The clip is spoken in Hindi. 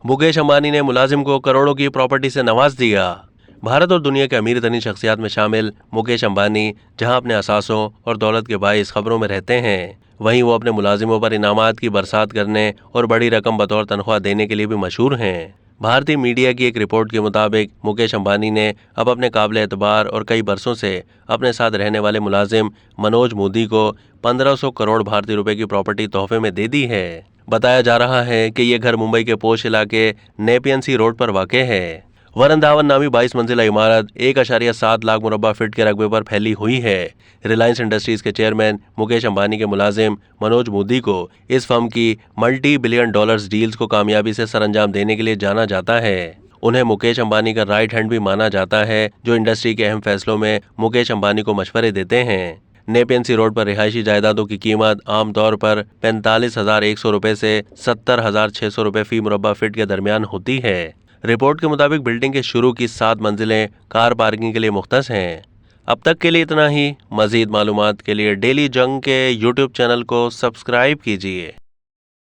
मुकेश अंबानी ने मुलाजिम को करोड़ों की प्रॉपर्टी से नवाज दिया। भारत और दुनिया के अमीर तरीन शख्सियात में शामिल मुकेश अंबानी जहां अपने असासों और दौलत के बाइस खबरों में रहते हैं, वहीं वो अपने मुलाजिमों पर इनामात की बरसात करने और बड़ी रकम बतौर तनख्वाह देने के लिए भी मशहूर हैं। भारतीय मीडिया की एक रिपोर्ट के मुताबिक मुकेश अंबानी ने अब अपने काबिल एतबार और कई बरसों से अपने साथ रहने वाले मुलाजिम मनोज मोदी को 1500 करोड़ भारतीय रुपए की प्रॉपर्टी तोहफे में दे दी है। बताया जा रहा है कि ये घर मुंबई के पोश इलाके नेपियन सी रोड पर वाक़ है। वरुण धावन नामी 22 मंजिला इमारत 1.7 लाख मुरब्बा फीट के रकबे पर फैली हुई है। रिलायंस इंडस्ट्रीज के चेयरमैन मुकेश अंबानी के मुलाजिम मनोज मोदी को इस फर्म की मल्टी बिलियन डॉलर्स डील्स को कामयाबी से सरअंजाम देने के लिए जाना जाता है। उन्हें मुकेश अंबानी का राइट हैंड भी माना जाता है, जो इंडस्ट्री के अहम फैसलों में मुकेश अंबानी को मशवरे देते हैं। नेपियन सी रोड पर रिहायशी जायदादों की कीमत आमतौर पर 45,100 रुपए से 70,600 रुपए फी मुरब्बा फीट के दरमियान होती है। रिपोर्ट के मुताबिक बिल्डिंग के शुरू की 7 मंजिलें कार पार्किंग के लिए मुख्तस हैं। अब तक के लिए इतना ही। मजीद मालूमात के लिए डेली जंग के यूट्यूब चैनल को सब्सक्राइब कीजिए।